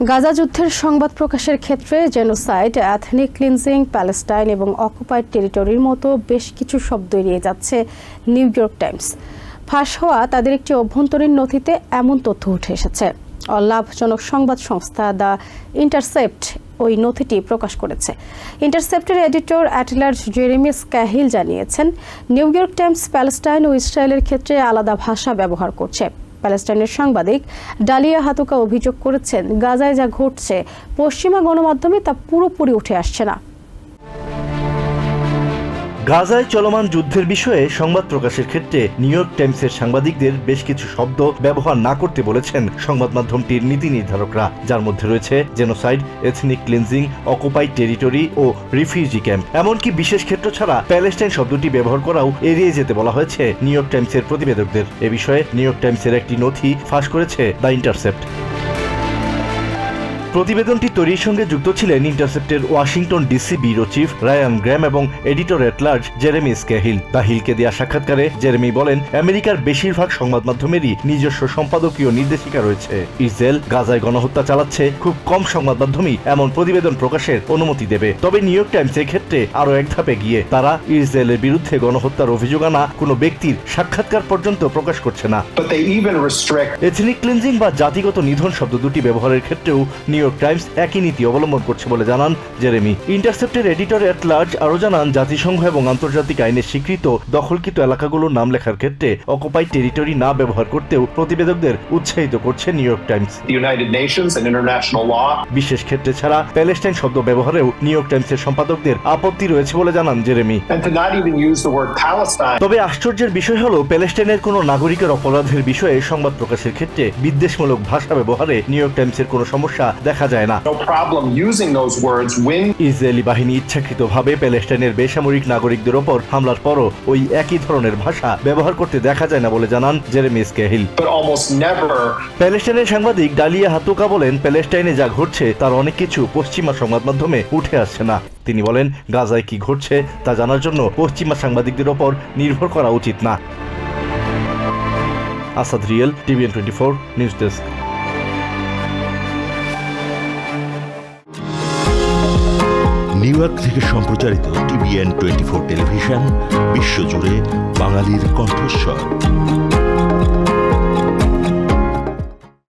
গাজা যুদ্ধের সংবাদ প্রকাশের ক্ষেত্রে জেনোসাইড, এথনিক ক্লিনজিং, প্যালেস্টাইন এবং অকুপাইড টেরিটরির মতো বেশ কিছু শব্দ এড়িয়ে যাচ্ছে নিউ ইয়র্ক টাইমস। ফাঁস হওয়া তাদের একটি অভ্যন্তরীণ নথিতে এমন তথ্য উঠে এসেছে। অলাভজনক সংবাদ সংস্থা দ্য ইন্টারসেপ্ট ওই নথিটি প্রকাশ করেছে। ইন্টারসেপ্টের এডিটর অ্যাট-লার্জ জেরেমি স্ক্যাহিল জানিয়েছেন, নিউ ইয়র্ক টাইমস প্যালেস্টাইন ও ইসরায়েলের ক্ষেত্রে আলাদা ভাষা ব্যবহার করছে। প্যালেস্টাইনের সাংবাদিক ডালিয়া হাতুকা অভিযোগ করেছেন, গাজায় যা ঘটছে পশ্চিমা গণমাধ্যমে তা পুরোপুরি উঠে আসছে না। গাজায় চলমান যুদ্ধের বিষয়ে সংবাদ প্রকাশের ক্ষেত্রে নিউ ইয়র্ক টাইমসের সাংবাদিকদের বেশ কিছু শব্দ ব্যবহার না করতে বলেছেন সংবাদ মাধ্যমটির নীতি নির্ধারকরা, যার মধ্যে রয়েছে genocide, ethnic cleansing, occupied territory ও রিফিউজি ক্যাম্প। এমনকি বিশেষ ক্ষেত্র ছাড়া প্যালেস্টাইন শব্দটি ব্যবহার করাও এড়িয়ে যেতে বলা হয়েছে নিউ ইয়র্ক টাইমসের প্রতিবেদকদের। এ বিষয়ে নিউ ইয়র্ক টাইমসের একটি নথি ফাঁস করেছে দ্য ইন্টারসেপ্ট। প্রতিবেদনটি তৈরির সঙ্গে যুক্ত ছিলেন ইন্টারসেপ্টের Washington DC bureau chief Ryan Grim এবং editor at large Jeremy Scahill. The হিলকে দেয়া সাক্ষাৎকারে জেরেমি বলেন, আমেরিকার বেশিরভাগ সংবাদ মাধ্যমেরই নিজস্ব সম্পাদকীয় নির্দেশিকা রয়েছে। ইসরায়েল গাজায় গণহত্যা চালাচ্ছে, খুব কম সংবাদ মাধ্যমই এমন প্রতিবেদন প্রকাশের অনুমতি দেবে। তবে নিউ ইয়র্ক টাইমস ক্ষেত্রে আরও এক ধাপে গিয়ে তারা ইসরায়েলের বিরুদ্ধে গণহত্যার অভিযোগ আনা কোনো ব্যক্তির সাক্ষাৎকার পর্যন্ত প্রকাশ করছে না। এথনিক ক্লিনজিং বা জাতিগত নিধন শব্দ দুটি ব্যবহারের ক্ষেত্রেও নিউ ইয়র্ক টাইমস একই নীতি অবলম্বন করছে বলে জানান জেরেমি। ইন্টারসেপ্টের এডিটর অ্যাট-লার্জ আরও জানান, জাতিসংঘ এবং আন্তর্জাতিক আইনে স্বীকৃত দখলকৃত এলাকাগুলোর নাম লেখার ক্ষেত্রে অকুপাইড টেরিটরি না ব্যবহার করতেও প্রতিবেদকদের উৎসাহিত করছে নিউ ইয়র্ক টাইমস। বিশেষ ক্ষেত্রে ছাড়া প্যালেস্টাইন শব্দ ব্যবহারেও নিউ ইয়র্ক টাইমসের সম্পাদকদের আপত্তি রয়েছে বলে জানান জেরেমি। তবে আশ্চর্যের বিষয় হলো, প্যালেস্টাইনের কোনো নাগরিকের অপরাধের বিষয়ে সংবাদ প্রকাশের ক্ষেত্রে বিদ্বেষমূলক ভাষা ব্যবহারে নিউ ইয়র্ক টাইমসের কোনো সমস্যা দেখা যায় না। ইসরায়েলি বাহিনী ইচ্ছাকৃতভাবে প্যালেস্টাইনের বেসামরিক নাগরিকদের ওপর হামলার পরও ওই একই ধরনের ভাষা ব্যবহার করতে দেখা যায় না বলে জানান জেরেমি স্ক্যাহিল। প্যালেস্টাইনের সাংবাদিক ডালিয়া হাতুকা বলেন, প্যালেস্টাইনে যা ঘটছে তার অনেক কিছু পশ্চিমা সংবাদ মাধ্যমে উঠে আসছে না। তিনি বলেন, গাজায় কি ঘটছে তা জানার জন্য পশ্চিমা সাংবাদিকদের ওপর নির্ভর করা উচিত না। Asad real, TVN 24 news desk. New York থেকে সম্প্রচারিত TVN 24 টেলিভিশন বিশ্বজুড়ে বাঙালির কণ্ঠস্বর।